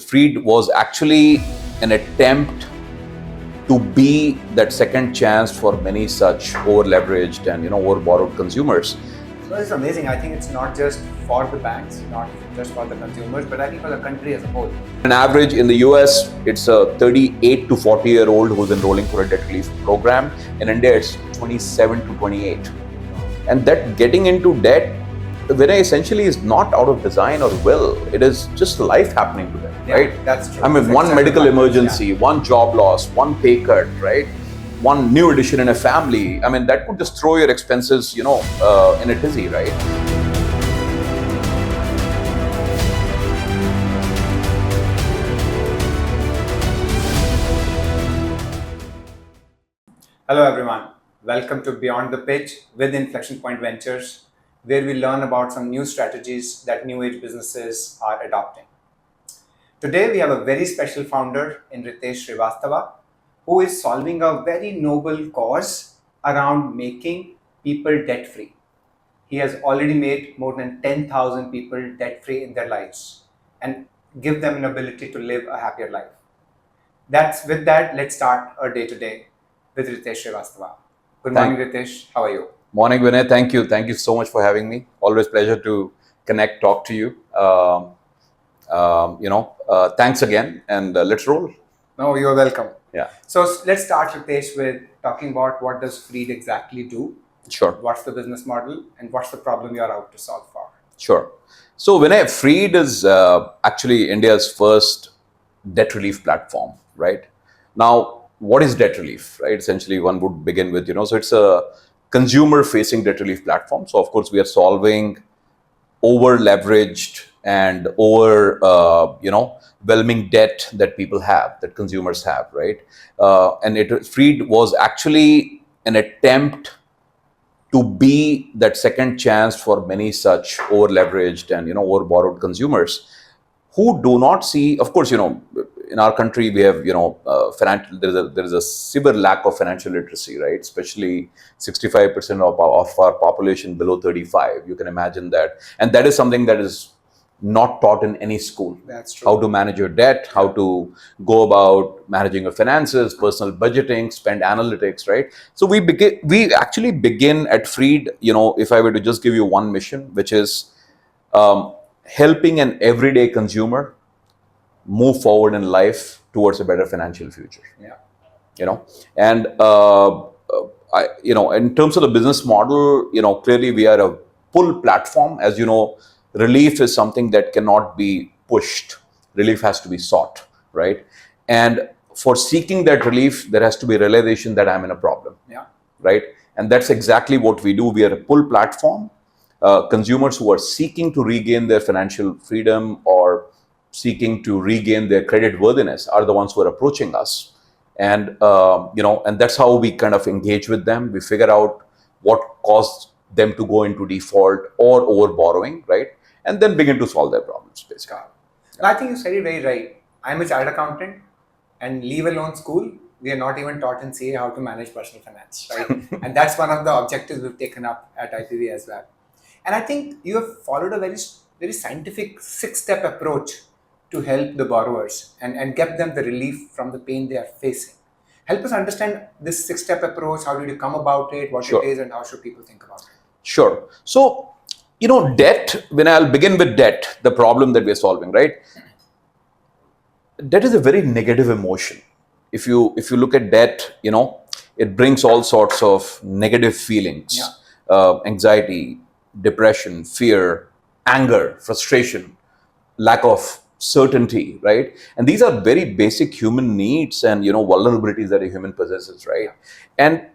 Freed was actually an attempt to be that second chance for many such over-leveraged and over-borrowed consumers. So it's amazing. I think it's not just for the banks, not just for the consumers, but I think for the country as a whole. On average, in the US, it's a 38 to 40-year-old who's enrolling for a debt relief program. In India, it's 27 to 28. And that getting into debt, Vinay, essentially is not out of design or will. It is just life happening to them, Yeah, right? that's true. I mean, one medical emergency, one job loss, one pay cut, right? One new addition in a family. I mean, that could just throw your expenses, in a tizzy, right? Hello everyone. Welcome to Beyond the Pitch with Inflection Point Ventures, where we learn about some new strategies that new age businesses are adopting. Today we have a very special founder in Ritesh Srivastava, who is solving a very noble cause around making people debt free. He has already made more than 10,000 people debt free in their lives and give them an ability to live a happier life. With that, let's start our day to day with Ritesh Srivastava. Good morning, Ritesh. How are you? Morning, Vinay. Thank you. Thank you so much for having me. Always pleasure to connect, talk to you. Thanks again, and let's roll. No, you're welcome. Yeah. So let's start, Ritesh, with talking about what does Freed exactly do? Sure. What's the business model and what's the problem you're out to solve for? Sure. So Vinay, Freed is actually India's first debt relief platform, right? Now, what is debt relief, right? Essentially, one would begin with, so it's a consumer-facing debt relief platform. So, of course, we are solving over-leveraged and overwhelming debt that people have, that consumers have, right? Freed was actually an attempt to be that second chance for many such over-leveraged and over-borrowed consumers who do not see. Of course, in our country we have financial. There is a severe lack of financial literacy, right? Especially 65% of our population below 35. You can imagine that, and that is something that is not taught in any school. That's true. How to manage your debt, how to go about managing your finances, personal budgeting, spend analytics, right? So we actually begin at Freed, if I were to just give you one mission, which is helping an everyday consumer move forward in life towards a better financial future. Yeah. And in terms of the business model, clearly we are a pull platform. As you know, relief is something that cannot be pushed. Relief has to be sought, right? And for seeking that relief, there has to be realization that I'm in a problem. Yeah. Right? And that's exactly what we do. We are a pull platform. Consumers who are seeking to regain their financial freedom or seeking to regain their credit worthiness are the ones who are approaching us. And and that's how we kind of engage with them. We figure out what caused them to go into default or over borrowing, right? And then begin to solve their problems, basically. I think you said it very right. I'm a chartered accountant, and leave alone school, we are not even taught in CA how to manage personal finance, right? And that's one of the objectives we've taken up at IPV as well. And I think you have followed a very, very scientific 6-step approach to help the borrowers and get them the relief from the pain they are facing. Help us understand this 6-step approach. How did you come about it? What Sure. it is, and how should people think about it? Sure. So, debt, when I'll begin with debt, the problem that we're solving, right? Debt is a very negative emotion. If you look at debt, it brings all sorts of negative feelings, anxiety, depression, fear, anger, frustration, lack of certainty, right? And these are very basic human needs and vulnerabilities that a human possesses, right? And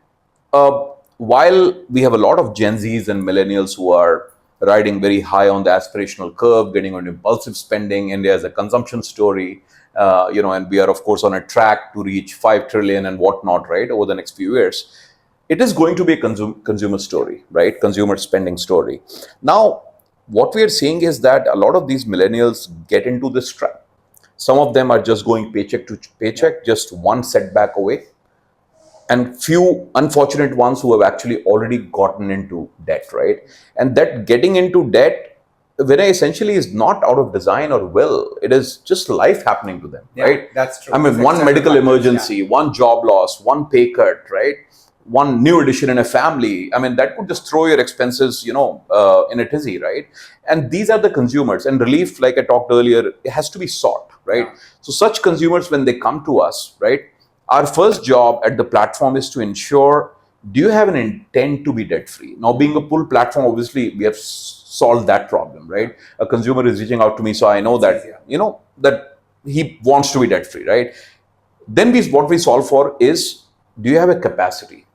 while we have a lot of Gen Zs and millennials who are riding very high on the aspirational curve, getting on impulsive spending, India is a consumption story, and we are of course on a track to reach 5 trillion and whatnot, right, over the next few years. It is going to be a consumer story, right? Consumer spending story. Now, what we are seeing is that a lot of these millennials get into this trap. Some of them are just going paycheck to paycheck, just one setback away, and few unfortunate ones who have actually already gotten into debt, right? And that getting into debt Vinay, essentially is not out of design or will. It is just life happening to them, Yeah, right? that's true. I mean, It's one external medical factors, emergency, one job loss, one pay cut, right? One new addition in a family. I mean, that could just throw your expenses, in a tizzy, right? And these are the consumers. And relief, like I talked earlier, it has to be sought, right? Yeah. So such consumers, when they come to us, right, our first job at the platform is to ensure, do you have an intent to be debt free? Now, being a pull platform, obviously, we have solved that problem, right? A consumer is reaching out to me, so I know that, easier. that he wants to be debt free, right? Then what we solve for is, do you have a capacity?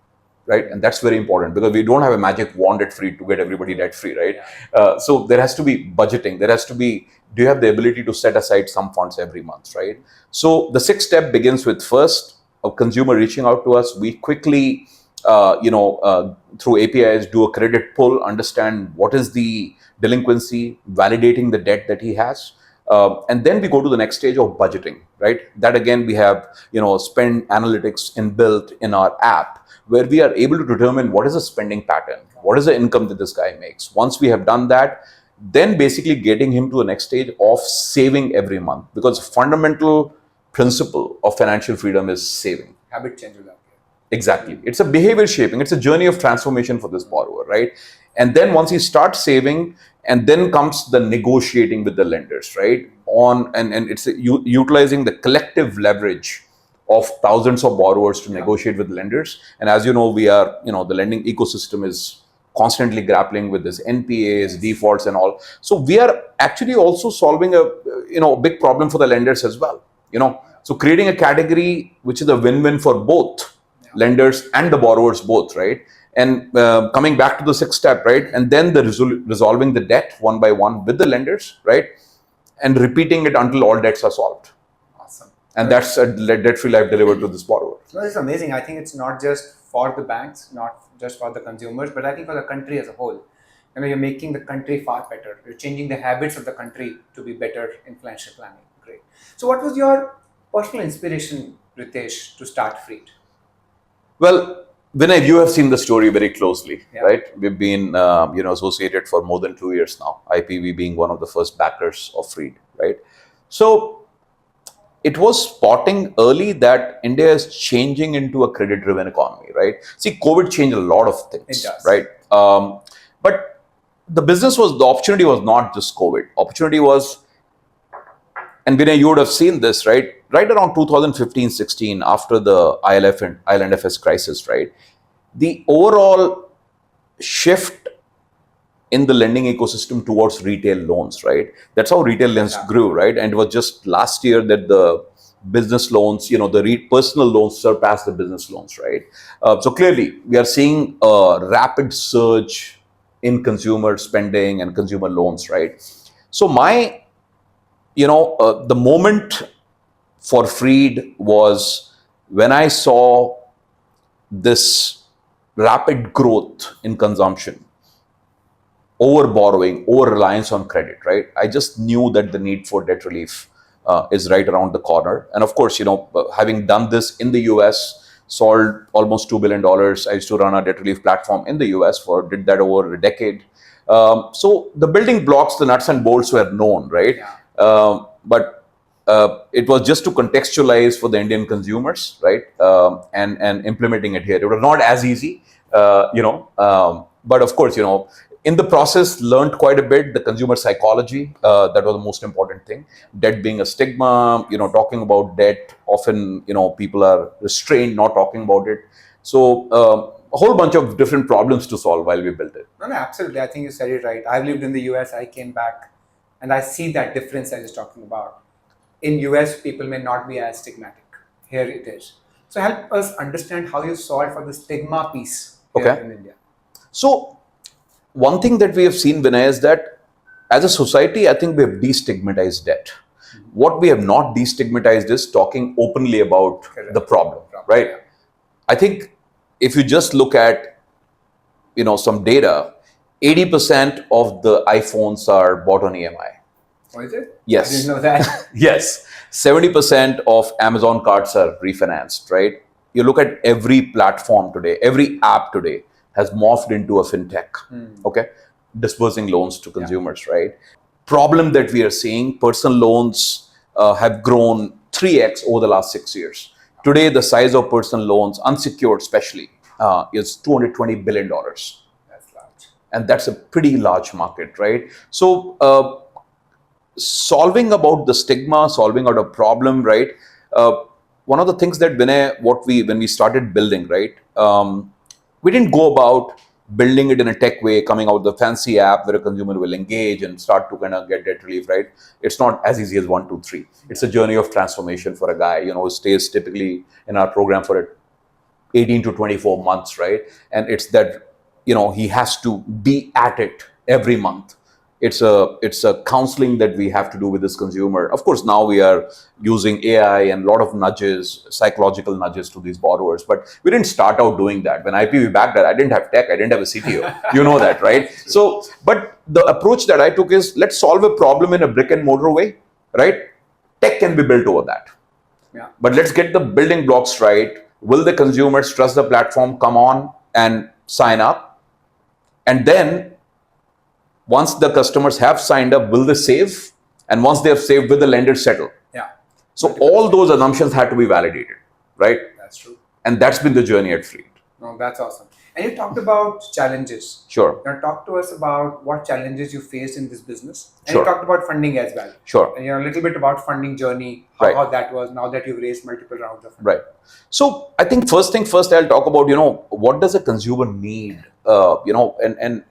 Right, and that's very important because we don't have a magic wand debt free to get everybody debt free, right? So there has to be budgeting. There has to be, do you have the ability to set aside some funds every month, right? So the sixth step begins with, first, a consumer reaching out to us. We quickly, through APIs, do a credit pull, understand what is the delinquency, validating the debt that he has. And then we go to the next stage of budgeting, right? That again, we have, spend analytics inbuilt in our app, where we are able to determine what is the spending pattern, what is the income that this guy makes. Once we have done that, then basically getting him to the next stage of saving every month, because fundamental principle of financial freedom is saving. Habit change will happen. Exactly. It's a behavior shaping. It's a journey of transformation for this borrower, right? And then once he starts saving, and then comes the negotiating with the lenders, right? And it's utilizing the collective leverage of thousands of borrowers to negotiate with lenders. And as you know, the lending ecosystem is constantly grappling with this NPAs, defaults, and all. So we are actually also solving a big problem for the lenders as well. So creating a category which is a win-win for both lenders and the borrowers both, right? And coming back to the sixth step, right? And then the resolving the debt one by one with the lenders, right? And repeating it until all debts are solved. Awesome. And that's a debt-free life delivered to this borrower. No, it's amazing. I think it's not just for the banks, not just for the consumers, but I think for the country as a whole. You're making the country far better. You're changing the habits of the country to be better in financial planning. Great. So what was your personal inspiration, Ritesh, to start Freed? Well, Vinay, you have seen the story very closely, right? We've been, associated for more than 2 years now. IPV being one of the first backers of Freed, right? So it was spotting early that India is changing into a credit-driven economy, right? See, COVID changed a lot of things, It does. right? But the opportunity was not just COVID. Opportunity was, and Vinay, you would have seen this, right? Right around 2015-16, after the IL&FS crisis, right? The overall shift in the lending ecosystem towards retail loans, right? That's how retail loans grew, right? And it was just last year that the business loans, the personal loans surpassed the business loans, right? So clearly, we are seeing a rapid surge in consumer spending and consumer loans, right? So the moment for Freed was when I saw this rapid growth in consumption, over borrowing, over reliance on credit, right? I just knew that the need for debt relief is right around the corner. And of course, having done this in the US, solved almost $2 billion. I used to run a debt relief platform in the US did that over a decade. So the building blocks, the nuts and bolts were known, right? But it was just to contextualize for the Indian consumers, right? And implementing it here. It was not as easy, but of course, in the process, learned quite a bit, the consumer psychology. That was the most important thing. Debt being a stigma, talking about debt, often, people are restrained not talking about it. So a whole bunch of different problems to solve while we built it. No, absolutely. I think you said it right. I've lived in the US, I came back, and I see that difference I was talking about. In US, people may not be as stigmatic. Here it is. So help us understand how you solve for the stigma piece here in India. So one thing that we have seen, Vinay, is that as a society, I think we have destigmatized debt. What we have not destigmatized is talking openly about the problem, right? I think if you just look at, some data, 80% of the iPhones are bought on EMI. Oh, is it? Yes. I didn't know that. Yes. 70% of Amazon cards are refinanced, right? You look at every platform today, every app today has morphed into a fintech. Okay. disbursing loans to consumers, right? Problem that we are seeing, personal loans have grown 3x over the last 6 years. Today, the size of personal loans, unsecured especially, is $220 billion. That's large. And that's a pretty large market, right? So, solving about the stigma, solving out a problem, right? One of the things that when we started building, right, we didn't go about building it in a tech way, coming out with a fancy app where a consumer will engage and start to kind of get debt relief, right? It's not as easy as 1, 2, 3. It's a journey of transformation for a guy, who stays typically in our program for 18 to 24 months, right? And it's that, he has to be at it every month. It's a counseling that we have to do with this consumer. Of course, now we are using AI and a lot of nudges, psychological nudges to these borrowers. But we didn't start out doing that. When IPV backed that, I didn't have tech, I didn't have a CTO. You know that, right? So, but the approach that I took is, let's solve a problem in a brick and mortar way, right? Tech can be built over that. Yeah. But let's get the building blocks right. Will the consumers trust the platform, come on and sign up? And then once the customers have signed up, will they save? And once they have saved, will the lender settle? Yeah. So all those assumptions had to be validated, right? That's true. And that's been the journey at Freed. No, that's awesome. And you talked about challenges. Sure. Now talk to us about what challenges you faced in this business. And Sure. you talked about funding as well. Sure. And a little bit about funding journey, Right. how that was now that you've raised multiple rounds of funding. Right. So I think first thing first, I'll talk about, what does a consumer need? And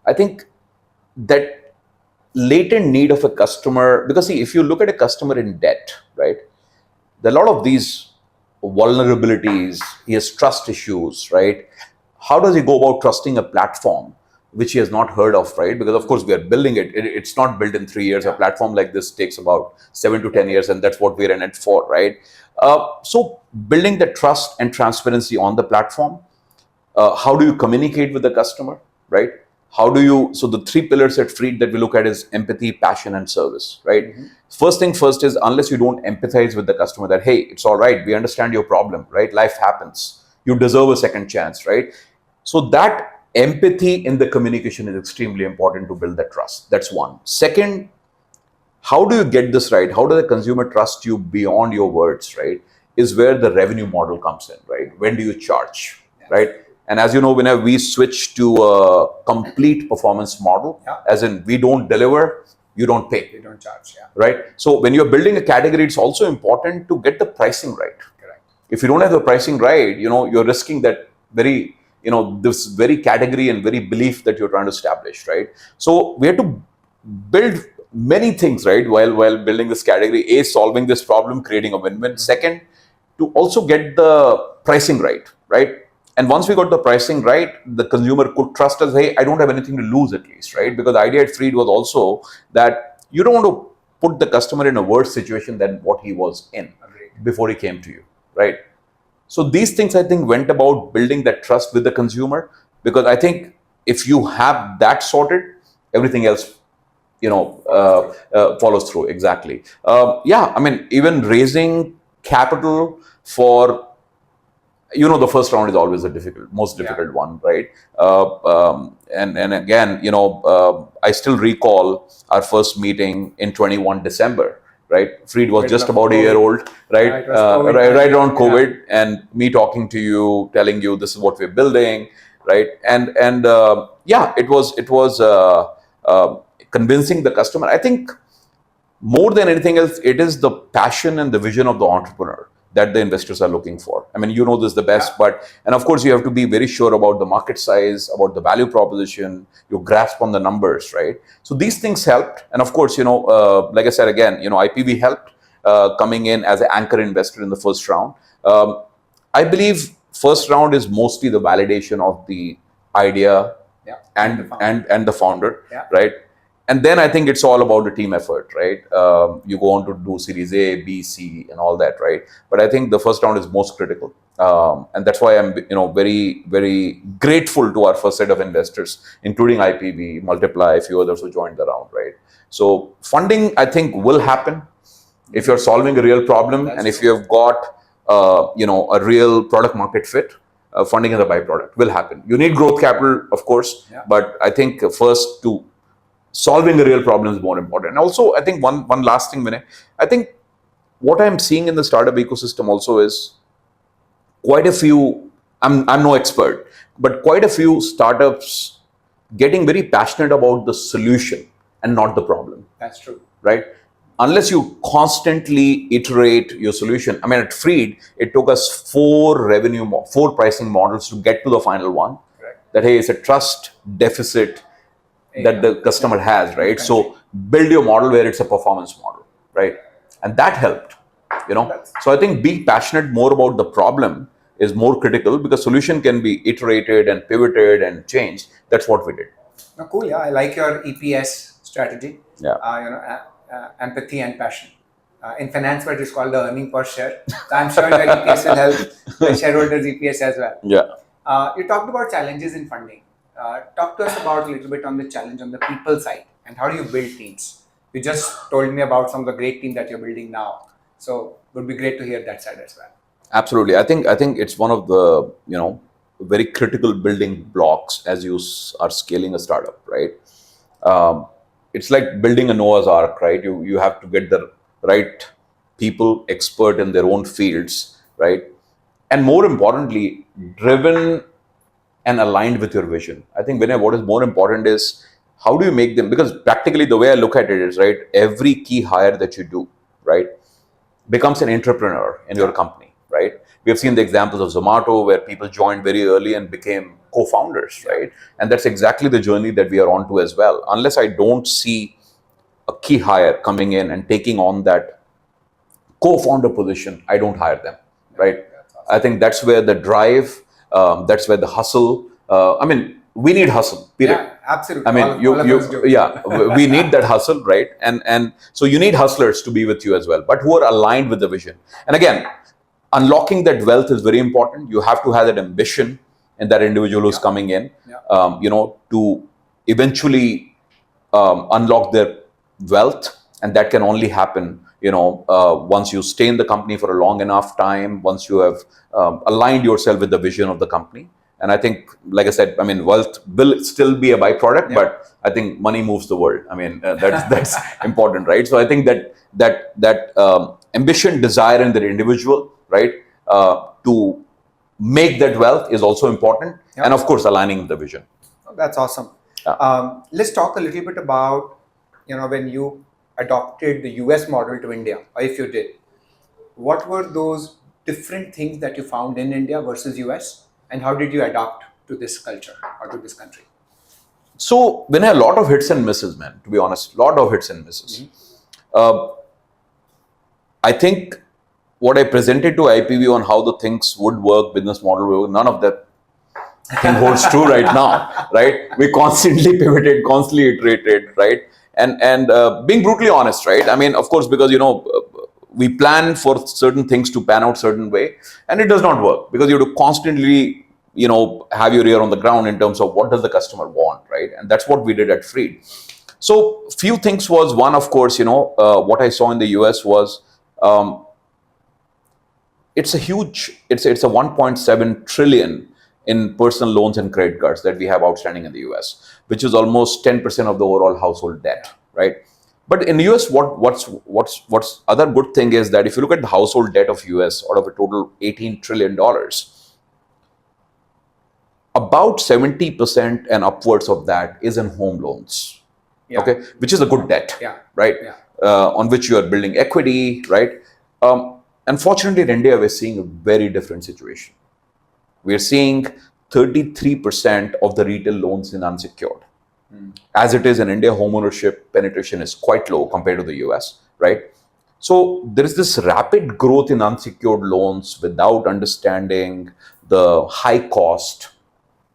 I think that latent need of a customer, because see, if you look at a customer in debt, right, there are a lot of these vulnerabilities, he has trust issues, right? How does he go about trusting a platform which he has not heard of, right? Because of course we are building it. It's not built in 3 years. A platform like this takes about 7 to 10 years, and that's what we're in it for, right? So building the trust and transparency on the platform. How do you communicate with the customer, right? So the 3 pillars at Freed that we look at is empathy, passion, and service, right? Mm-hmm. First thing first is, unless you don't empathize with the customer that, hey, it's all right, we understand your problem, right? Life happens. You deserve a second chance, right? So that empathy in the communication is extremely important to build that trust. That's one. Second, how do you get this right? How does the consumer trust you beyond your words, right? Is where the revenue model comes in, right? When do you charge, right? And as you know, whenever we switch to a complete performance model, as in we don't deliver, you don't pay. You don't charge, right? So when you're building a category, it's also important to get the pricing right. Correct. If you don't have the pricing right, you're risking that very, this very category and very belief that you're trying to establish, right? So we have to build many things, right? While building this category, A, solving this problem, creating a win-win. Mm-hmm. Second, to also get the pricing right? And once we got the pricing right, the consumer could trust us, hey, I don't have anything to lose at least, right? Because the idea at Freed was also that you don't want to put the customer in a worse situation than what he was in before he came to you, right? So these things, I think, went about building that trust with the consumer, because I think if you have that sorted, everything else, follows through. Exactly. Even raising capital for, the first round is always the most difficult one, right? And again, I still recall our first meeting in 21 December, right? Freed was just about a year old, right? Right around COVID, and me talking to you, telling you this is what we're building, right? And it was convincing the customer. I think more than anything else, it is the passion and the vision of the entrepreneur that the investors are looking for. I mean, you know this the best, and of course you have to be very sure about the market size, about the value proposition, your grasp on the numbers, right? So these things helped. And of course, like I said, again, IPV helped coming in as an anchor investor in the first round. I believe first round is mostly the validation of the idea and the founder, right? And then I think it's all about the team effort, right? You go on to do Series A, B, C, and all that, right? But I think the first round is most critical, and that's why I'm, very, very grateful to our first set of investors, including IPV, Multiply, a few others who joined the round, right? So funding, I think, will happen if you're solving a real problem, and if you have got, a real product market fit. funding is a byproduct. Will happen. You need growth capital, of course, but I think first to solving a real problem is more important. And also, I think one last thing, Vinay, I think what I'm seeing in the startup ecosystem also is quite a few. I'm no expert, but quite a few startups getting very passionate about the solution and not the problem. That's true. Right? Unless you constantly iterate your solution. I mean, at Freed, it took us four pricing models to get to the final one. Correct. That, hey, it's a trust deficit that the customer has, right? So build your model where it's a performance model, right? And that helped, So I think being passionate more about the problem is more critical, because solution can be iterated and pivoted and changed. That's what we did. No, cool. Yeah, I like your EPS strategy. Yeah. Empathy and passion. In finance, what is called the earning per share. So I'm sure your EPS will help the shareholders' EPS as well. Yeah. You talked about challenges in funding. Talk to us about a little bit on the challenge on the people side, and how do you build teams? You just told me about some of the great team that you're building now. So it would be great to hear that side as well. Absolutely. I think it's one of the very critical building blocks as you are scaling a startup, right? It's like building a Noah's Ark, right? You have to get the right people, expert in their own fields, right? And more importantly, driven and aligned with your vision. I think, Vinay, what is more important is how do you make them, because practically the way I look at it is, right, every key hire that you do, right, becomes an entrepreneur in your company, right? We have seen the examples of Zomato where people joined very early and became co-founders, right? And that's exactly the journey that we are on to as well. Unless I don't see a key hire coming in and taking on that co-founder position, I don't hire them, right? I think that's where the drive, that's where the hustle. We need hustle. Period. Yeah, absolutely. I mean, we need that hustle, right? And so you need hustlers to be with you as well, but who are aligned with the vision. And again, unlocking that wealth is very important. You have to have that ambition in that individual who's coming in, to eventually unlock their wealth, and that can only happen once you stay in the company for a long enough time, once you have aligned yourself with the vision of the company. And I think, like I said, wealth will still be a byproduct, but I think money moves the world. That's important, right? So I think that ambition, desire in the individual, right, to make that wealth is also important, and of course, aligning the vision. That's awesome. Let's talk a little bit about when you adopted the US model to India, or if you did, what were those different things that you found in India versus US, and how did you adapt to this culture or to this country? So, when a lot of hits and misses, man, to be honest, lot of hits and misses. I think what I presented to IPV on how the things would work, business model would work, none of that thing holds true right now, right? We constantly pivoted, constantly iterated, right? And being brutally honest, right? Of course, because we plan for certain things to pan out certain way, and it does not work because you have to constantly have your ear on the ground in terms of what does the customer want, right? And that's what we did at Freed. So few things was, one, of course, what I saw in the US was it's a 1.7 trillion in personal loans and credit cards that we have outstanding in the US, which is almost 10% of the overall household debt, right? But in the US, what's other good thing is that if you look at the household debt of US out of a total $18 trillion, about 70% and upwards of that is in home loans, okay, which is a good debt, right? On which you are building equity, right? Unfortunately, in India, we're seeing a very different situation. We're seeing 33% of the retail loans in unsecured. As it is in India, homeownership penetration is quite low compared to the US, right? So there is this rapid growth in unsecured loans without understanding the high cost,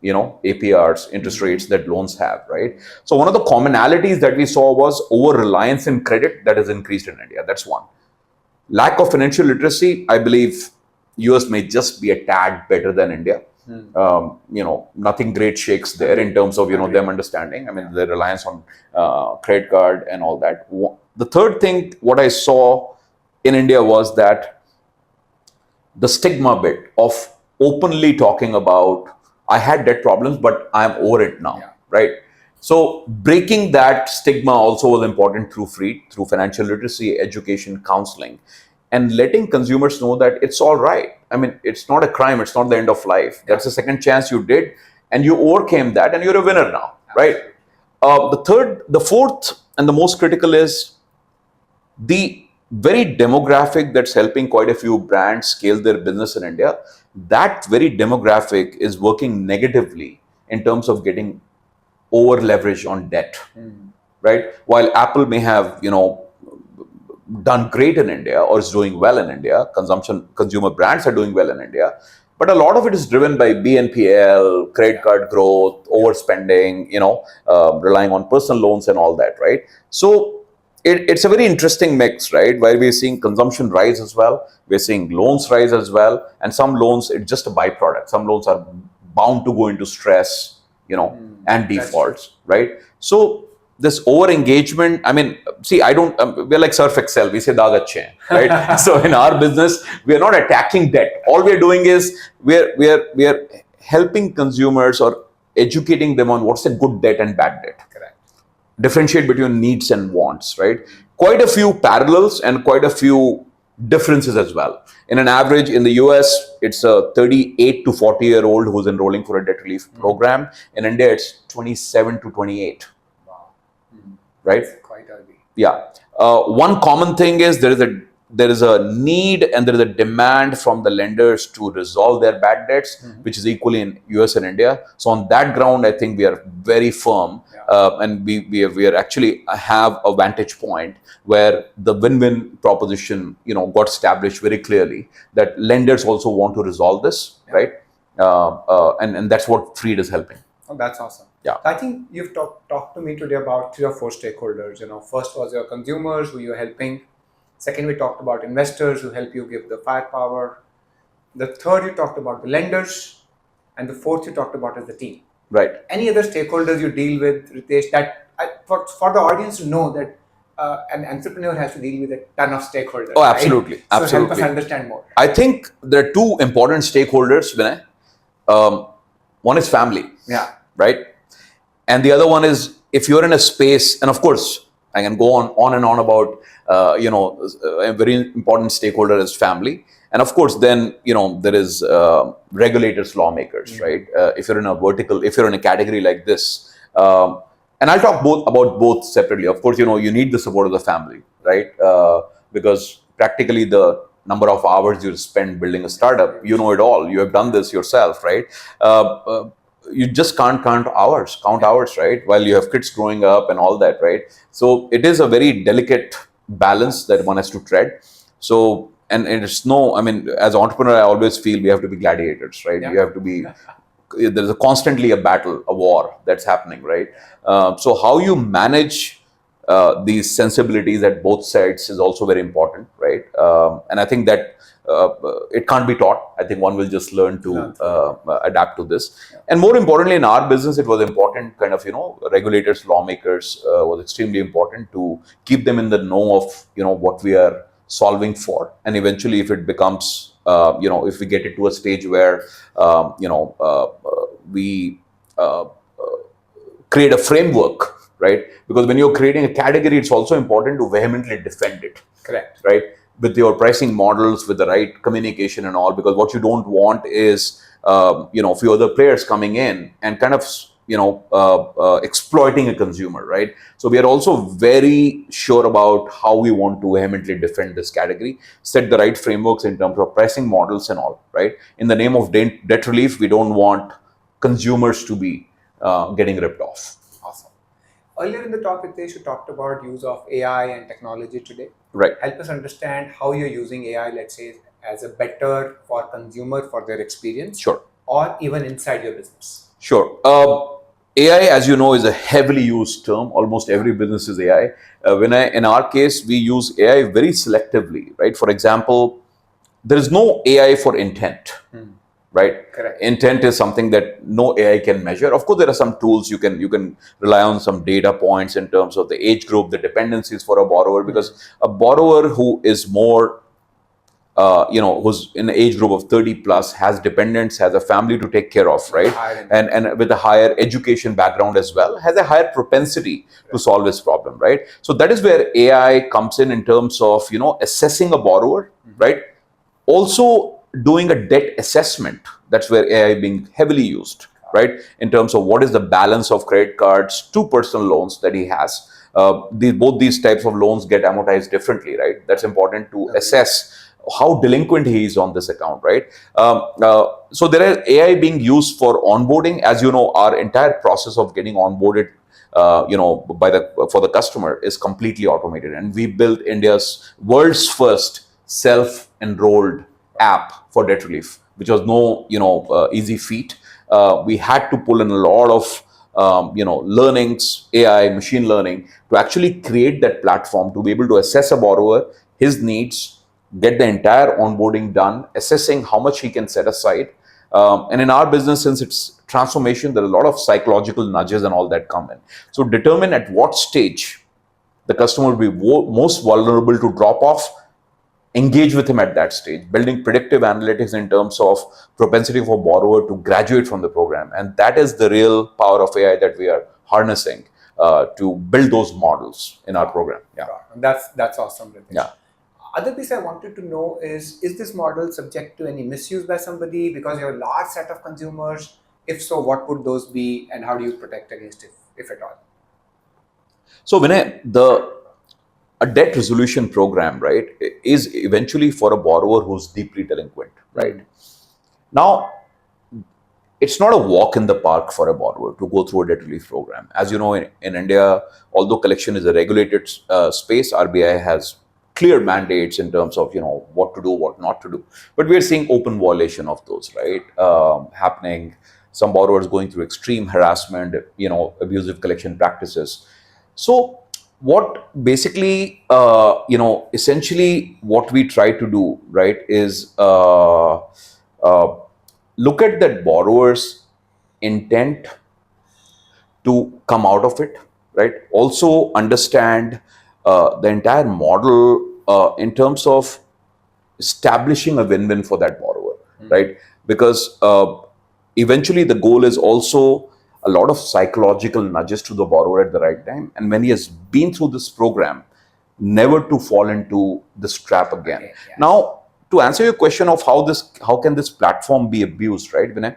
APRs, interest rates that loans have, right? So one of the commonalities that we saw was over-reliance in credit that has increased in India. That's one. Lack of financial literacy, I believe US may just be a tad better than India. Nothing great shakes there in terms of, them understanding. The reliance on credit card and all that. The third thing, what I saw in India was that the stigma bit of openly talking about, I had debt problems, but I'm over it now, Yeah. right? So breaking that stigma also was important through financial literacy, education, counseling, and letting consumers know that it's all right. I mean, it's not a crime, it's not the end of life. That's the second chance you did, and you overcame that, and you're a winner now, right? The fourth, and the most critical is the very demographic that's helping quite a few brands scale their business in India. That very demographic is working negatively in terms of getting over leverage on debt, right? While Apple may have, done great in India or is doing well in India, consumer brands are doing well in India, but a lot of it is driven by BNPL, credit card growth, overspending, relying on personal loans and all that, right? So it's a very interesting mix, right? Where we're seeing consumption rise as well, we're seeing loans rise as well, and some loans, it's just a byproduct. Some loans are bound to go into stress, and defaults, right? So this over engagement, I mean, see, I don't, we're like Surf Excel, we say dag achhe hain, right? So in our business, we are not attacking debt. All we're doing is we are helping consumers or educating them on what's a good debt and bad debt. Correct. Differentiate between needs and wants, right? Quite a few parallels and quite a few differences as well. In an average, in the US, it's a 38 to 40-year-old who's enrolling for a debt relief program. In India, it's 27 to 28. Wow. Right? That's quite early. Yeah. One common thing is there is a need and there is a demand from the lenders to resolve their bad debts, which is equally in US and India. So on that ground, I think we are very firm, and we are actually have a vantage point where the win-win proposition, got established very clearly that lenders also want to resolve this, right? And that's what Freed is helping. Oh, that's awesome. Yeah. I think you've talked to me today about 3 or 4 stakeholders. First was your consumers who you're helping. Second, we talked about investors who help you give the firepower. The third, you talked about the lenders. And the fourth, you talked about is the team. Right. Any other stakeholders you deal with, Ritesh, that for the audience to know that an entrepreneur has to deal with a ton of stakeholders. Oh, absolutely. Right? So Absolutely. help us understand more. I think there are two important stakeholders, Vinay. One is family. Yeah. Right? And the other one is, if you're in a space, and of course, I can go on and on about, a very important stakeholder is family. And of course, then, there is regulators, lawmakers, right? If you're in a vertical, if you're in a category like this, and I'll talk about both separately. Of course, you need the support of the family, right? Because practically the number of hours you spend building a startup, you know it all. You have done this yourself, right? You just can't count hours, right? While you have kids growing up and all that, right? So it is a very delicate balance that one has to tread. So, and it's as an entrepreneur, I always feel we have to be gladiators, right? You have to be, there's constantly a battle, a war that's happening, right? So how you manage these sensibilities at both sides is also very important, right? And I think that it can't be taught. I think one will just learn to adapt to this. And more importantly, in our business, it was important, regulators, lawmakers was extremely important to keep them in the know of, what we are solving for. And eventually, if it becomes, if we get it to a stage where, we create a framework, right? Because when you're creating a category, it's also important to vehemently defend it. Correct. Right? With your pricing models, with the right communication and all, because what you don't want is, few other players coming in and kind of, exploiting a consumer, right? So we are also very sure about how we want to vehemently defend this category, set the right frameworks in terms of pricing models and all, right? In the name of debt relief, we don't want consumers to be getting ripped off. Awesome. Earlier in the talk, Ritesh, you talked about use of AI and technology today. Right. Help us understand how you're using AI, let's say, as a better for consumer for their experience. Sure. Or even inside your business. Sure. AI, as you know, is a heavily used term. Almost every business is AI. In our case, we use AI very selectively, right? For example, there is no AI for intent. Right? Correct. Intent is something that no AI can measure. Of course, there are some tools you can rely on, some data points in terms of the age group, the dependencies for a borrower, because a borrower who is more who's in the age group of 30 plus, has dependents, has a family to take care of, right? And with a higher education background as well, has a higher propensity to solve this problem, right? So that is where AI comes in terms of, assessing a borrower, right? Also doing a debt assessment. That's where AI being heavily used, right? In terms of what is the balance of credit cards to personal loans that he has. Both these types of loans get amortized differently, right? That's important to assess how delinquent he is on this account, right? So there is AI being used for onboarding. As you know, our entire process of getting onboarded for the customer is completely automated, and we built India's world's first self-enrolled app for debt relief, which was no easy feat. We had to pull in a lot of learnings, AI, machine learning, to actually create that platform to be able to assess a borrower, his needs, get the entire onboarding done, assessing how much he can set aside. And in our business, since it's transformation, there are a lot of psychological nudges and all that come in. So determine at what stage the customer will be most vulnerable to drop off, engage with him at that stage, building predictive analytics in terms of propensity for borrower to graduate from the program. And that is the real power of AI that we are harnessing to build those models in our program. Yeah. That's awesome, Ritesh. Yeah. Other piece I wanted to know is this model subject to any misuse by somebody because you have a large set of consumers? If so, what would those be, and how do you protect against it, if at all? So Vinay, a debt resolution program, right, is eventually for a borrower who's deeply delinquent, right? Now, it's not a walk in the park for a borrower to go through a debt relief program. As you know, in India, although collection is a regulated space, RBI has clear mandates in terms of what to do, what not to do. But we are seeing open violation of those, right, happening. Some borrowers going through extreme harassment, abusive collection practices. So what basically, essentially what we try to do, right, is look at that borrower's intent to come out of it, right? Also understand the entire model in terms of establishing a win-win for that borrower, right? Because eventually the goal is also a lot of psychological nudges to the borrower at the right time. And when he has been through this program, never to fall into this trap again. Okay, yes. Now, to answer your question of how can this platform be abused, right, Vinay?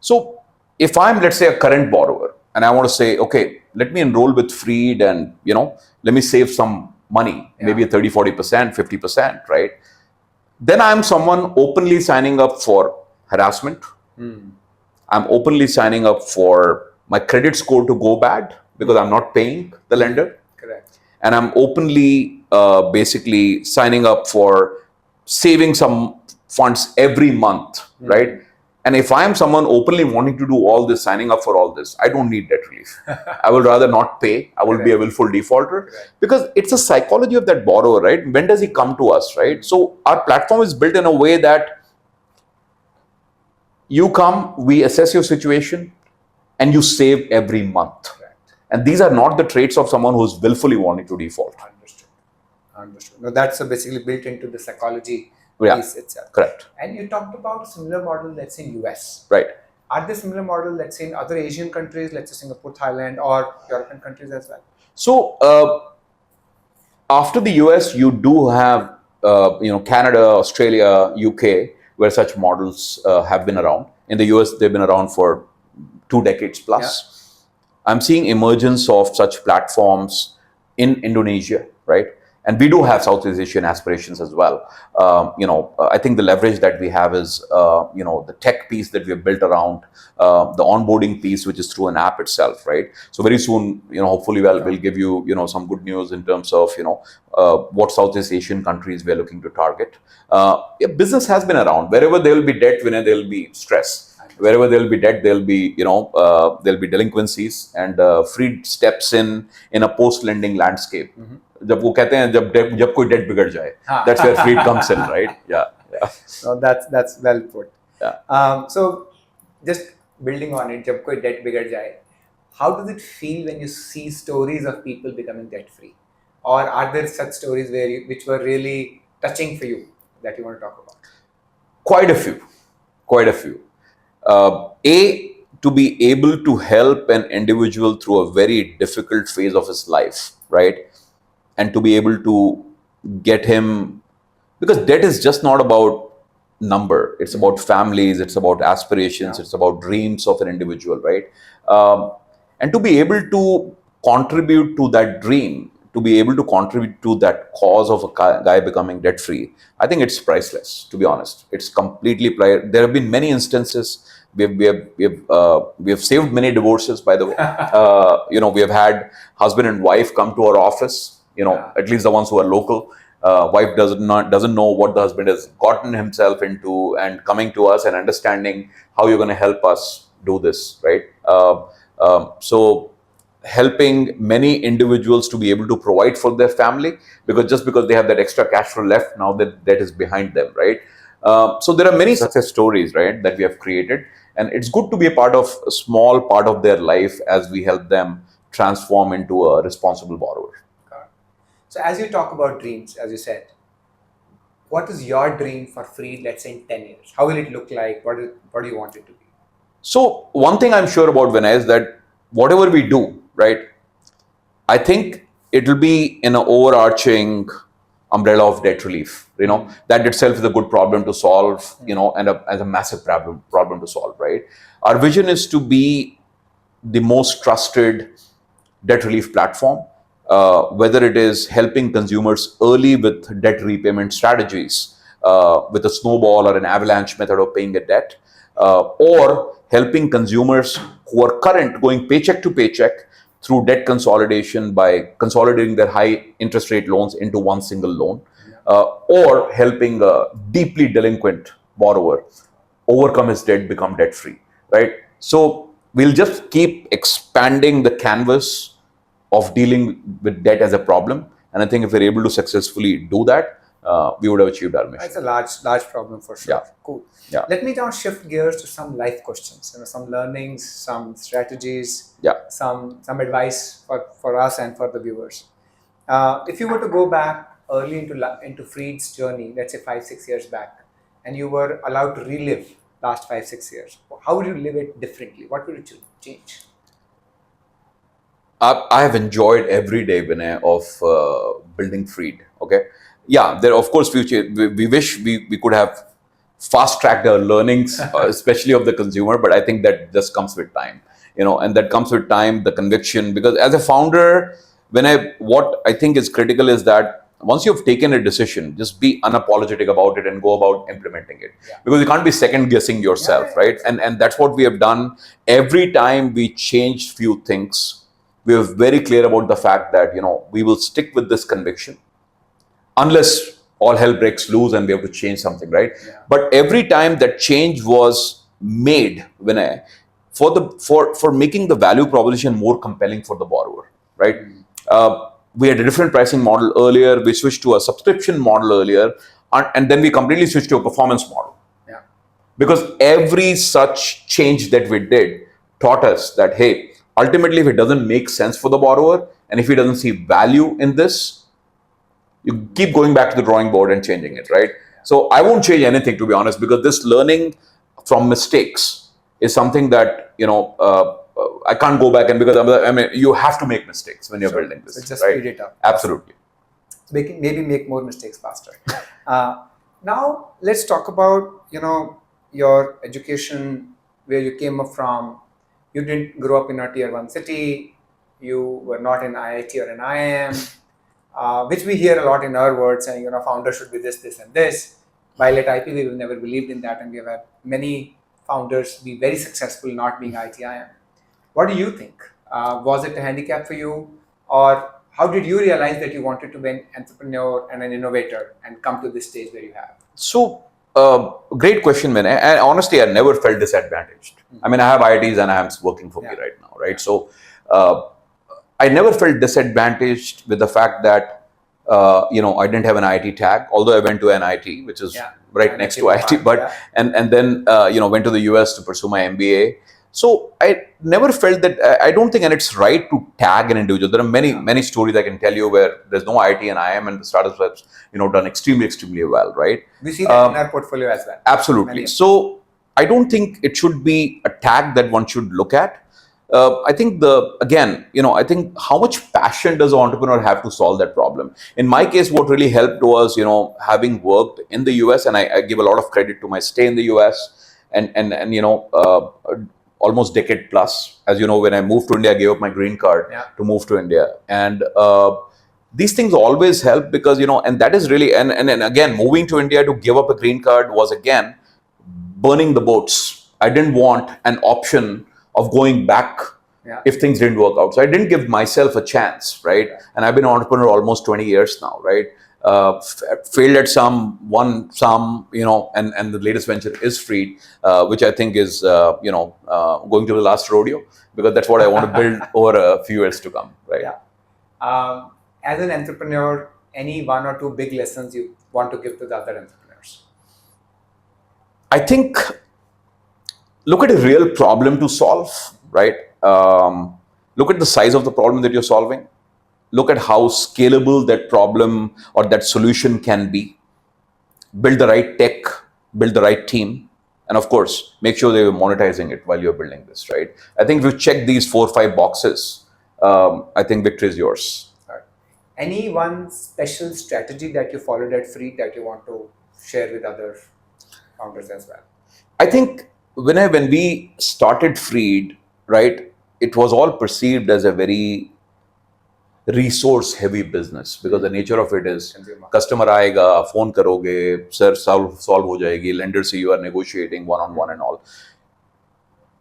So if I'm, let's say, a current borrower and I want to say, okay, let me enroll with Freed and, let me save some money, maybe a 30, 40%, 50%, right? Then I'm someone openly signing up for harassment. I'm openly signing up for my credit score to go bad because I'm not paying the lender. Correct. And I'm openly basically signing up for saving some funds every month, right? And if I'm someone openly wanting to do all this, signing up for all this, I don't need debt relief. I will rather not pay. I will be a willful defaulter because it's a psychology of that borrower, right? When does he come to us, right? So our platform is built in a way that you come, we assess your situation, and you save every month. And these are not the traits of someone who's willfully wanting to default. Understood. No, that's basically built into the psychology piece itself. Correct. And you talked about a similar model, let's say in US. Right. Are there similar model, let's say in other Asian countries, let's say Singapore, Thailand, or European countries as well? So after the US, you do have Canada, Australia, UK, where such models have been around. In the US, they've been around for 2 decades plus. I'm seeing emergence of such platforms in Indonesia, right? And we do have Southeast Asian aspirations as well. I think the leverage that we have is, the tech piece that we have built around the onboarding piece, which is through an app itself, right? So very soon, hopefully, we'll give you, some good news in terms of, what Southeast Asian countries we're looking to target. Business has been around. Wherever there will be debt, there will be stress. Wherever there will be debt, there'll be delinquencies, and Freed steps in a post-lending landscape. जब वो कहते हैं जब कोई debt बिगड़ जाए, that's where Freed comes in, right? Yeah. So that's well put. Yeah. So just building on it, जब कोई debt बिगड़ जाए, how does it feel when you see stories of people becoming debt free, or are there such stories which were really touching for you that you want to talk about? Quite a few. Quite a few. To be able to help an individual through a very difficult phase of his life, right? And to be able to get him, because debt is just not about number, it's about families, it's about aspirations, it's about dreams of an individual, right? And to be able to contribute to that dream, to be able to contribute to that cause of a guy becoming debt free, I think it's priceless, to be honest. It's completely there have been many instances. We have saved many divorces, by the way. We have had husband and wife come to our office, at least the ones who are local. Wife doesn't know what the husband has gotten himself into, and coming to us and understanding how you're going to help us do this, right? So helping many individuals to be able to provide for their family, because they have that extra cash flow left, now that is behind them, right? So there are many success stories, right, that we have created, and it's good to be a part of a small part of their life as we help them transform into a responsible borrower. So as you talk about dreams, as you said, what is your dream for Free, let's say in 10 years? How will it look like? What do you want it to be? So one thing I'm sure about, Vinay, is that whatever we do, right, I think it will be in an overarching umbrella of debt relief. That itself is a good problem to solve, and as a massive problem to solve, right? Our vision is to be the most trusted debt relief platform, whether it is helping consumers early with debt repayment strategies, with a snowball or an avalanche method of paying a debt, or helping consumers who are going paycheck to paycheck through debt consolidation by consolidating their high interest rate loans into one single loan, or helping a deeply delinquent borrower overcome his debt, become debt free, right? So we'll just keep expanding the canvas of dealing with debt as a problem. And I think if we're able to successfully do that, we would have achieved our mission. It's a large problem for sure. Yeah. Cool. Yeah. Let me now shift gears to some life questions, some learnings, some strategies, some advice for us and for the viewers. If you were to go back early into Freed's journey, let's say 5-6 years back, and you were allowed to relive last 5-6 years, how would you live it differently? What would you change? I have enjoyed every day, Vinay, of building Freed. Okay, yeah, there of course future. We wish we could have fast tracked our learnings, especially of the consumer, but I think that just comes with time, and that comes with time, the conviction. Because as a founder, what I think is critical is that once you've taken a decision, just be unapologetic about it and go about implementing it. Because you can't be second guessing yourself, right? And that's what we have done. Every time we changed few things, we were very clear about the fact that we will stick with this conviction unless all hell breaks loose and we have to change something, right? But every time that change was made, for making the value proposition more compelling for the borrower, right? We had a different pricing model earlier. We switched to a subscription model earlier, and then we completely switched to a performance model. Because every such change that we did taught us that, hey, ultimately, if it doesn't make sense for the borrower, and if he doesn't see value in this, you keep going back to the drawing board and changing it, right? So I won't change anything, to be honest, because this learning from mistakes is something that I can't go back, and because you have to make mistakes when you're building this. So just right? speed it up. Absolutely. Maybe make more mistakes faster. Now let's talk about your education, where you came up from. You didn't grow up in a tier 1 city. You were not in IIT or an IIM, which we hear a lot in our words, saying, founders should be this, this, and this. While at IP, we've never believed in that, and we have had many founders be very successful not being IIT IIM. What do you think? Was it a handicap for you, or how did you realize that you wanted to be an entrepreneur and an innovator and come to this stage where you have? So, great question, Vinay. And honestly, I never felt disadvantaged. I mean, I have IITs and IIMs working for me right now, right? So, I never felt disadvantaged with the fact that, I didn't have an IIT tag, although I went to NIT, which is right next to IIT, but, and then, went to the US to pursue my MBA. So I never felt that, I don't think, and it's right to tag an individual. There are many stories I can tell you where there's no IIT and IIM and the startups have, done extremely well, right? We see that in our portfolio as well. Absolutely. So I don't think it should be a tag that one should look at. I think I think how much passion does an entrepreneur have to solve that problem? In my case, what really helped was, having worked in the US, and I give a lot of credit to my stay in the US, and almost decade plus. As you know, when I moved to India, I gave up my green card to move to India, and these things always help because, and that is really, and again, moving to India to give up a green card was again burning the boats. I didn't want an option of going back if things didn't work out. So I didn't give myself a chance, right? And I've been an entrepreneur almost 20 years now, right? Failed at some, won some, and the latest venture is Freed, which I think is, going to the last rodeo, because that's what I want to build over a few years to come, right? Yeah. As an entrepreneur, any one or two big lessons you want to give to the other entrepreneurs? I think, look at a real problem to solve, right? Look at the size of the problem that you're solving. Look at how scalable that problem or that solution can be. Build the right tech, build the right team, and of course, make sure that you're monetizing it while you're building this, right? I think if you check these 4 or 5 boxes, I think victory is yours. Right. Any one special strategy that you followed at Freed that you want to share with other founders as well? I think when we started Freed, right, it was all perceived as a very resource heavy business, because the nature of it is customer aayega, phone karoge, sir solve ho jayegi, lender se you are negotiating one-on-one and all.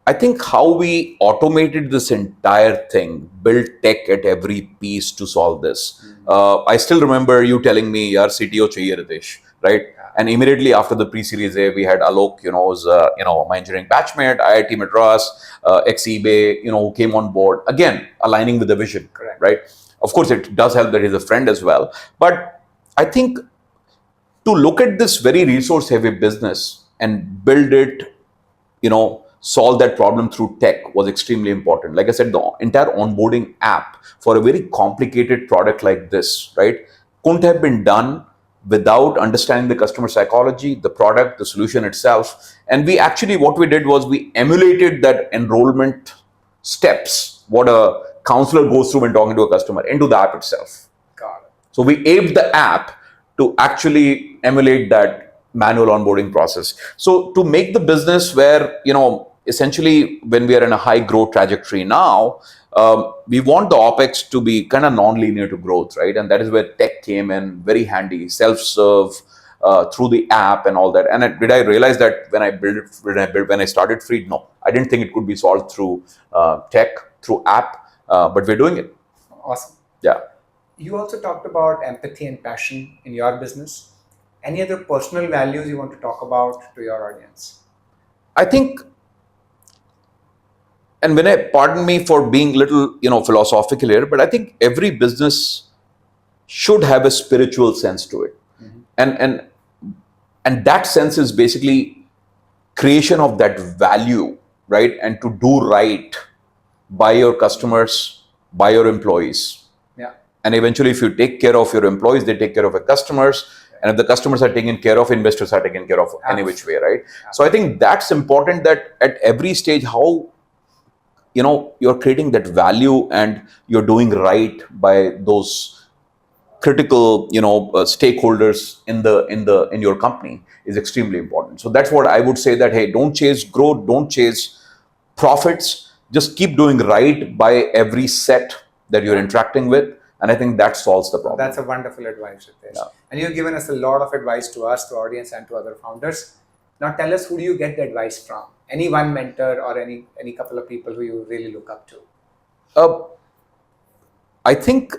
I think how we automated this entire thing, built tech at every piece to solve this. I still remember you telling me, "Yaar, CTO chahiye, Ritesh," right? And immediately after the pre-series A, we had Alok, was my engineering batchmate, IIT Madras, ex-eBay, who came on board. Again, aligning with the vision, right? Of course, it does help that he's a friend as well. But I think to look at this very resource-heavy business and build it, solve that problem through tech was extremely important. Like I said, the entire onboarding app for a very complicated product like this, right, couldn't have been done without understanding the customer psychology, the product, the solution itself. And we actually, what we did was we emulated that enrollment steps, what a counselor goes through when talking to a customer, into the app itself. Got it. So we aped the app to actually emulate that manual onboarding process. So to make the business where, essentially when we are in a high growth trajectory now, we want the OPEX to be kind of non-linear to growth, right? And that is where tech came in very handy, self-serve through the app and all that. And did I realize that when I started Freed? No, I didn't think it could be solved through tech, through app, but we're doing it. Awesome. Yeah. You also talked about empathy and passion in your business. Any other personal values you want to talk about to your audience? I think, and Vinay, pardon me for being little, philosophical here, but I think every business should have a spiritual sense to it. And that sense is basically creation of that value, right? And to do right by your customers, by your employees. Yeah. And eventually, if you take care of your employees, they take care of your customers. And if the customers are taken care of, investors are taken care of any which way, right? So I think that's important, that at every stage, how you're creating that value and you're doing right by those critical stakeholders in your company is extremely important. So that's what I would say, that hey, don't chase growth, don't chase profits, just keep doing right by every set that you're interacting with, and I think that solves the problem. That's a wonderful advice, Ritesh. Yeah. And you've given us a lot of advice to us, to audience, and to other founders. Now tell us, who do you get the advice from? Any one mentor or any couple of people who you really look up to? I think,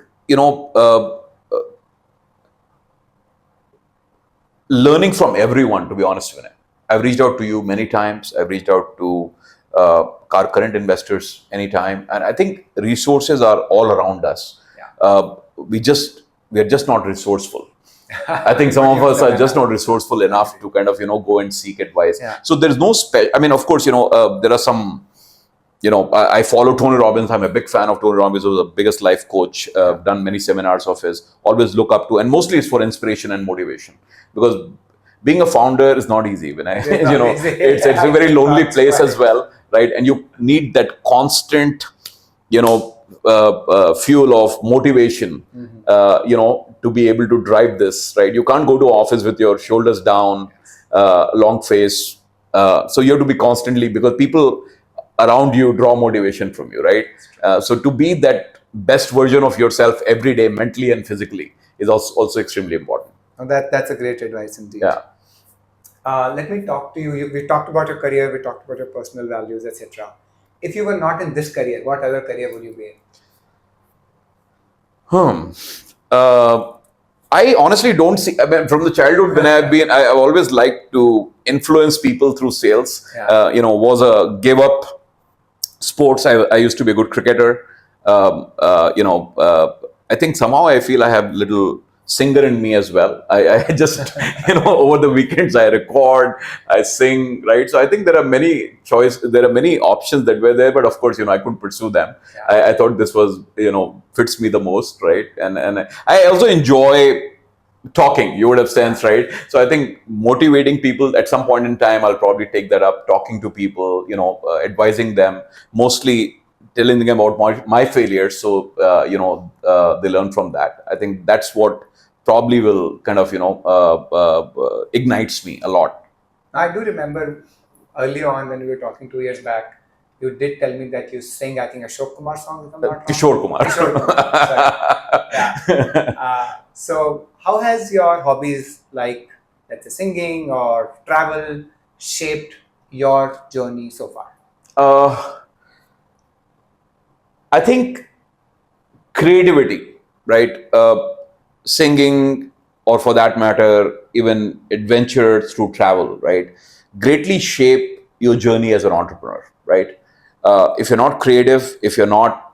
learning from everyone, to be honest with you. I've reached out to you many times. I've reached out to our current investors anytime. And I think resources are all around us. Yeah. We are just not resourceful. I think some of us are just not resourceful enough to kind of, go and seek advice. Yeah. So there's no of course, there are some I follow Tony Robbins. I'm a big fan of Tony Robbins. He was the biggest life coach. Done many seminars of his. Always look up to, and mostly it's for inspiration and motivation. Because being a founder is not easy. When It's not easy. it's a very lonely place as well, right? And you need that constant, fuel of motivation, to be able to drive this, right? You can't go to office with your shoulders down, long face. So you have to be constantly, because people around you draw motivation from you, right? So to be that best version of yourself every day, mentally and physically, is also extremely important. Oh, that's a great advice indeed. Yeah. Let me talk to you. We talked about your career, we talked about your personal values, etc. If you were not in this career, what other career would you be in? I honestly don't see. I mean, from the childhood when I've always liked to influence people through sales. Yeah. Was a give up sports. I used to be a good cricketer. I think somehow I feel I have little singer in me as well. I just, over the weekends I record, I sing, right? So I think there are many options that were there, but of course, I couldn't pursue them. Yeah. I thought this was, fits me the most, right? And I also enjoy talking. You would have sensed, right? So I think motivating people at some point in time, I'll probably take that up, talking to people, advising them, mostly telling them about my failures. So, they learn from that. I think that's what probably will kind of, ignites me a lot. I do remember early on when we were talking 2 years back, you did tell me that you sing, I think, Ashok Kumar song, if I'm not wrong. Kishore Kumar. Kishore Kumar. Sorry. Yeah. So how has your hobbies like, let's say, singing or travel shaped your journey so far? I think creativity, right? Singing, or for that matter, even adventure through travel, right? Greatly shape your journey as an entrepreneur, right? If you're not creative, if you're not,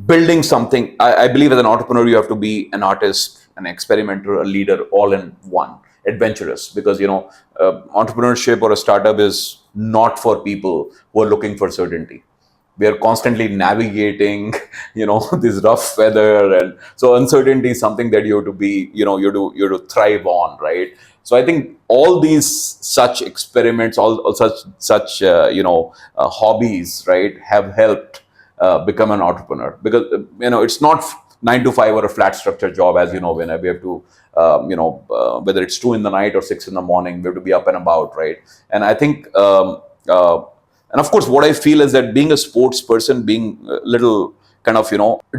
building something, I believe as an entrepreneur, you have to be an artist, an experimenter, a leader, all in one, adventurous, because, entrepreneurship or a startup is not for people who are looking for certainty. We are constantly navigating, this rough weather, and so uncertainty is something that you have to be, you have to thrive on, right? So I think all these such experiments, all such hobbies, right, have helped become an entrepreneur, because it's not 9 to 5 or a flat structure job, as you know, when we have to, whether it's 2 in the night or 6 in the morning, we have to be up and about, right? And I think. And of course, what I feel is that being a sports person, being a little kind of,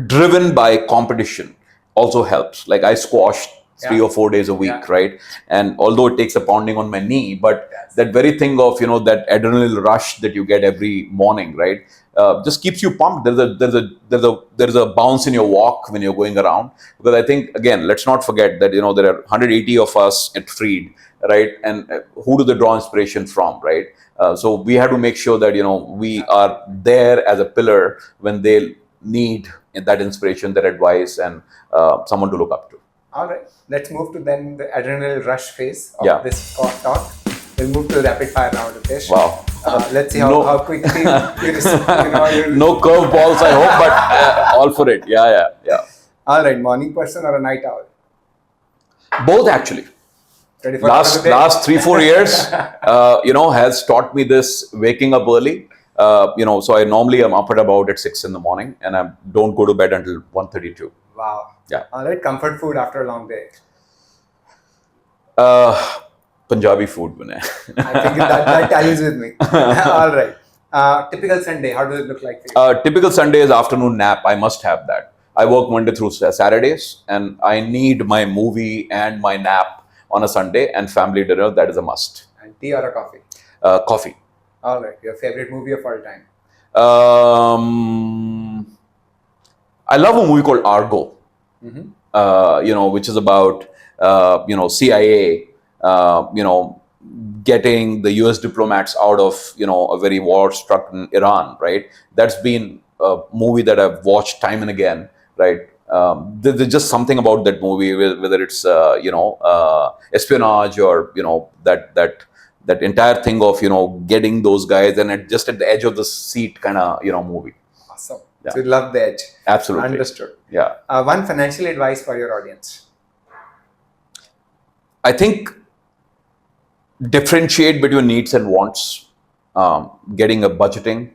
driven by competition also helps. Like I squashed 3 or 4 days a week, right? And although it takes a pounding on my knee, but that very thing of, that adrenaline rush that you get every morning, right? Just keeps you pumped. There's a bounce in your walk when you're going around. Because I think, again, let's not forget that, there are 180 of us at Freed, right? And who do they draw inspiration from, right? So we have to make sure that, we are there as a pillar when they need that inspiration, that advice, and someone to look up to. All right. Let's move to then the adrenaline rush phase of this talk. We'll move to the rapid fire round, Ritesh. Wow. Let's see how quickly you No curveballs, I hope, but all for it. Yeah. All right. Morning person or a night owl? Both, actually. Last 3-4 years, has taught me this waking up early. So I normally am up at about at 6 in the morning, and I don't go to bed until 1:32. Wow. Yeah. All right. Comfort food after a long day? Punjabi food, Vinay. I think that tallies with me. All right. Typical Sunday, how does it look like for you? Typical Sunday is afternoon nap. I must have that. I work Monday through Saturdays, and I need my movie and my nap on a Sunday, and family dinner, that is a must. And tea or a coffee? Coffee. All right. Your favorite movie of all time? I love a movie called Argo, which is about, CIA, getting the US diplomats out of, a very war-struck Iran, right? That's been a movie that I've watched time and again, right? There's just something about that movie, whether it's espionage or that that entire thing of getting those guys and just at the edge of the seat kind of movie. Awesome. Yeah. So you love the edge. Absolutely. Understood. Yeah. One financial advice for your audience. I think differentiate between needs and wants. Getting a budgeting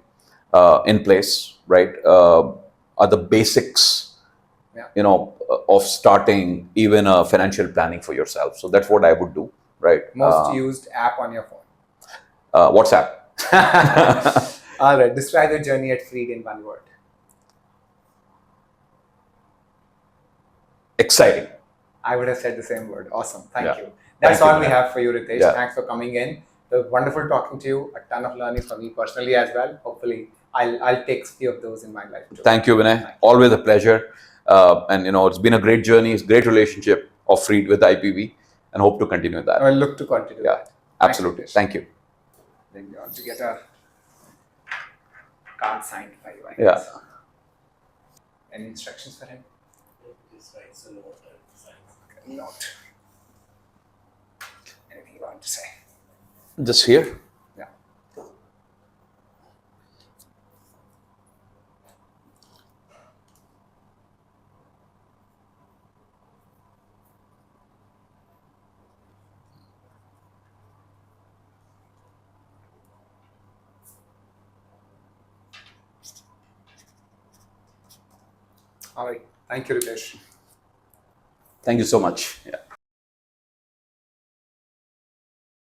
in place, right, are the basics, of starting even a financial planning for yourself. So that's what I would do, right? Most used app on your phone. WhatsApp. All right. Describe your journey at Freed in one word. Exciting. I would have said the same word. Awesome. Thank Yeah. you. That's Thank you, all we Vinay. have for you, Ritesh. Yeah. Thanks for coming in. It was wonderful talking to you. A ton of learnings for me personally as well. Hopefully, I'll take a few of those in my life too. Thank you, Vinay. Thank you. Always a pleasure. And it's been a great journey. It's a great relationship of Freed with IPV, and hope to continue that. I'll look to continue Yeah, that. absolutely. Thanks, Ritesh. Thank you. Then you want to get a card signed by you, I Yeah. guess. Any instructions for him? Just writes a note and signs. Note. Anything you want to say? Just here. Yeah. All right. Thank you, Ritesh. Thank you so much. Yeah.